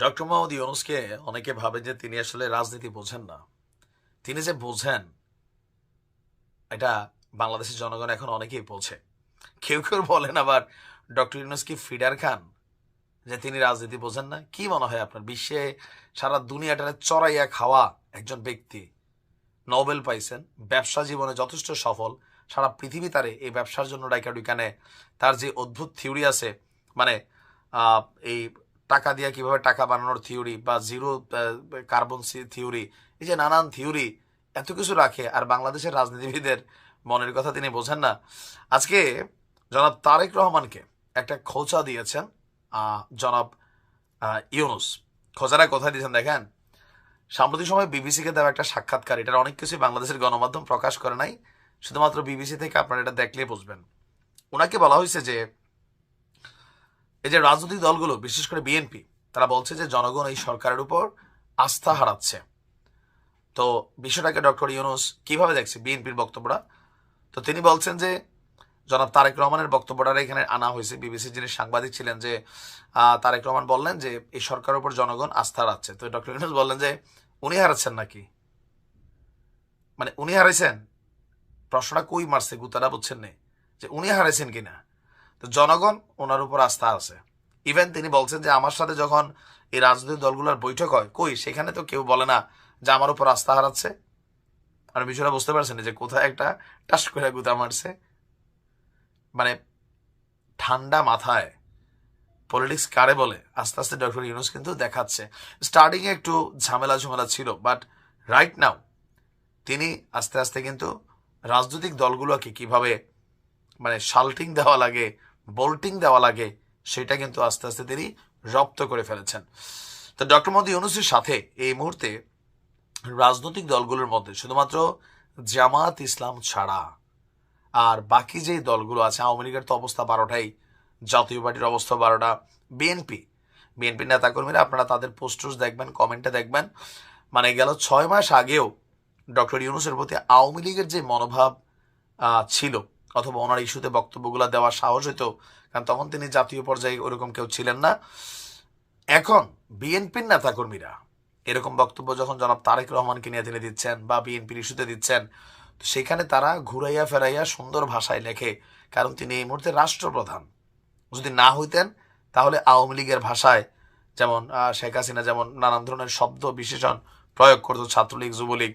Doctor Mohammad ইউনূসকে অনেকে ভাবে যে তিনি আসলে রাজনীতি বোঝেন না। তিনি যে বোঝেন এটা বাংলাদেশের জনগণ এখন অনেকেই বোঝে। কেউ কেউ বলেন আবার ডক্টর ইউনূস কি ফিডার খান, যে তিনি রাজনীতি বোঝেন না। কি মনে হয় আপনার? বিশ্বে সারা দুনিয়াটারে চড়াইয়া খাওয়া একজন ব্যক্তি, নোবেল পাইছেন, ব্যবসা জীবনে যথেষ্ট সফল, সারা পৃথিবী তারে এই ব্যবসার জন্য ডাইকা ডুইকানে। তার যে অদ্ভুত থিওরি আছে, মানে আহ, এই টাকা দিয়া কিভাবে টাকা বানানোর থিওরি বা জিরো কার্বন থিওরি, এই যে নানান থিওরি এত কিছু রাখে, আর বাংলাদেশের রাজনীতিবিদের মনের কথা তিনি বোঝেন না। আজকে জনাব তারেক রহমানকে একটা খোঁচা দিয়েছেন জনাব ইউনূস। খোঁচাটা কোথায় দিয়েছেন দেখেন। সাম্প্রতিক সময় বিবিসিকে দেওয়া একটা সাক্ষাৎকার, এটার অনেক কিছুই বাংলাদেশের গণমাধ্যম প্রকাশ করে নাই, শুধুমাত্র বিবিসি থেকে আপনারা এটা দেখলেই বুঝবেন। ওনাকে বলা হয়েছে যে এই যে রাজনৈতিক দলগুলো, বিশেষ করে বিএনপি, তারা বলছে যে জনগণ এই সরকারের উপর আস্থা হারাচ্ছে। তো বিষয়টাকে ডক্টর ইউনূস কিভাবে দেখছে বিএনপির বক্তব্যটা? তো তিনি বলছেন যে জনাব তারেক রহমানের বক্তব্যটা এখানে আনা হয়েছে। বিবিসির যিনি সাংবাদিক ছিলেন, যে তারেক রহমান বললেন যে এই সরকারের উপর জনগণ আস্থা হারাচ্ছে। তো ডক্টর ইউনূস বললেন যে উনি হারাচ্ছেন নাকি, মানে উনি হারাইছেন? প্রশ্নটা কই মারছে, গুতাটা বুঝছেন নেই যে উনি হারাইছেন কিনা। তো জনগণ ওনার উপর আস্থা আছে। ইভেন তিনি বলছেন যে আমার সাথে যখন এই রাজনৈতিক দলগুলোর বৈঠক হয়, কই সেখানে তো কেউ বলে না যে আমার উপর আস্থা হারাচ্ছে। আর বিষয়টা বুঝতে পারছেন যে কোথায় একটা টাস করে গুতা মারছে। মানে ঠান্ডা মাথায় পলিটিক্স কারে বলে আস্তে আস্তে ডক্টর ইউনূস কিন্তু দেখাচ্ছে। স্টার্টিং এ একটু ঝামেলা ঝামেলা ছিল, বাট রাইট নাও তিনি আস্তে আস্তে কিন্তু রাজনৈতিক দলগুলোকে কিভাবে মানে শাল্টিং দেওয়া লাগে, বোল্টিং দেওয়া লাগে, সেটা কিন্তু আস্তে আস্তে তিনি রপ্ত করে ফেলেছেন। তো ডক্টর মোহাম্মদ ইউনূসের সাথে এই মুহূর্তে রাজনৈতিক দলগুলোর মধ্যে শুধুমাত্র জামাত ইসলাম ছাড়া আর বাকি যে দলগুলো আছে, আওয়ামী লীগের তো অবস্থা 12টাই, জাতীয় পার্টির অবস্থা 12টা, বিএনপি নেতাকর্মীরা, আপনারা তাদের পোস্টার্স দেখবেন, কমেন্টে দেখবেন, মানে গেল 6 মাস আগেও ডক্টর ইউনূসের প্রতি আওয়ামী লীগের যে মনোভাব ছিল, অথবা ওনার ইস্যুতে বক্তব্যগুলো দেওয়ার সাহস হইতো, কারণ তখন তিনি জাতীয় পর্যায়ে ওরকম কেউ ছিলেন না। এখন বিএনপির নেতাকর্মীরা এরকম বক্তব্য যখন জনাব তারেক রহমানকে নিয়ে তিনি দিচ্ছেন বা বিএনপির ইস্যুতে দিচ্ছেন, তো সেখানে তারা ঘুরাইয়া ফেরাইয়া সুন্দর ভাষায় লেখে, কারণ তিনি এই মুহূর্তে রাষ্ট্রপ্রধান। যদি না হইতেন তাহলে আওয়ামী লীগের ভাষায়, যেমন শেখ হাসিনা যেমন নানান ধরনের শব্দ বিশেষণ প্রয়োগ করতো, ছাত্রলীগ, যুবলীগ,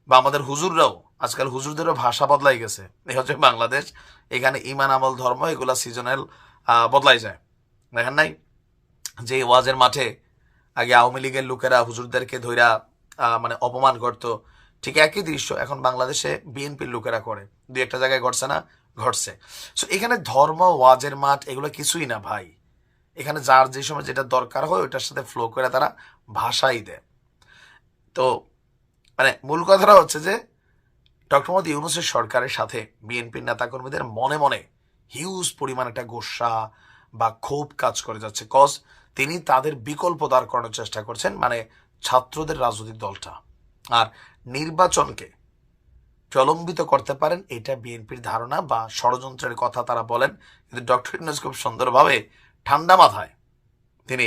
বা আমাদের হুজুররাও, আজকাল হুজুরদেরও ভাষা বদলাই গেছে। এই হচ্ছে বাংলাদেশ। এখানে ইমান, আমল, ধর্ম এগুলা সিজনাল বদলাই যায়। দেখেন নাই যে ওয়াজের মাঠে আগে আওয়ামী লীগের লোকেরা হুজুরদেরকে ধইরা মানে অপমান করত, ঠিক একই দৃশ্য এখন বাংলাদেশে বিএনপির লোকেরা করে। দুই একটা জায়গায় ঘটছে না? ঘটছে। সো এখানে ধর্ম, ওয়াজের মাঠ এগুলো কিছুই না ভাই। এখানে যার যে সময় যেটা দরকার হয় ওইটার সাথে ফ্লো করে তারা ভাষাই দেয়। তো মানে মূল কথাটা হচ্ছে যে ডক্টর মোহাম্মদ ইউনূসের সরকারের সাথে বিএনপির নেতাকর্মীদের মনে মনে হিউজ পরিমাণ একটা গোসা বা ক্ষোভ কাজ করে যাচ্ছে, কজ তিনি তাদের বিকল্প দাঁড় করানোর চেষ্টা করছেন, মানে ছাত্রদের রাজনৈতিক দলটা। আর নির্বাচনকে প্রলম্বিত করতে পারেন, এটা বিএনপির ধারণা বা ষড়যন্ত্রের কথা তারা বলেন। কিন্তু ডক্টর ইউনূস খুব সুন্দরভাবে ঠান্ডা মাথায় তিনি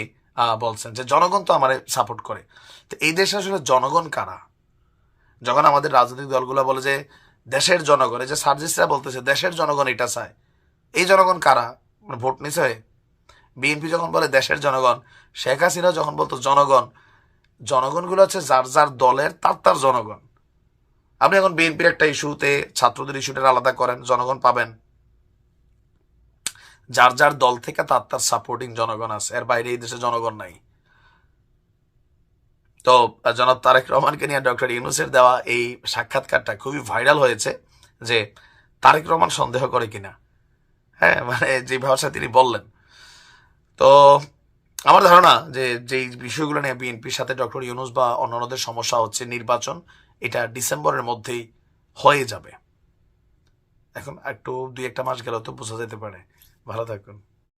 বলছেন যে জনগণ তো আমার সাপোর্ট করে। তো এই দেশে আসলে জনগণ কারা? যখন আমাদের রাজনৈতিক দলগুলো বলে যে দেশের জনগণ, এই যে সার্জিসরা বলতেছে দেশের জনগণ এটা চায়, এই জনগণ কারা? মানে ভোট নিছে। বিএনপি যখন বলে দেশের জনগণ, শেখ হাসিনা যখন বলতো জনগণ, জনগণগুলো হচ্ছে যার যার দলের তার তার জনগণ। আপনি এখন বিএনপির একটা ইস্যুতে ছাত্রদের ইস্যুটা আলাদা করেন, জনগণ পাবেন। যার যার দল থেকে তার তার সাপোর্টিং জনগণ আছে, এর বাইরে এই দেশে জনগণ নাই। তো জনাব তারেক রহমানকে নিয়ে ডক্টর ইউনূসের দেওয়া এই সাক্ষাৎকারটা খুবই ভাইরাল হয়েছে, যে তারেক রহমান সন্দেহ করে কিনা। হ্যাঁ, মানে যে ভাষা তিনি বললেন। তো আমার ধারণা যে যেই বিষয়গুলো নিয়ে বিএনপির সাথে ডক্টর ইউনূস বা অন্যান্যদের সমস্যা হচ্ছে, নির্বাচন এটা ডিসেম্বরের মধ্যেই হয়ে যাবে। এখন একটু 2-1 মাস গেল তো বোঝা যেতে পারে। ভালো থাকুন।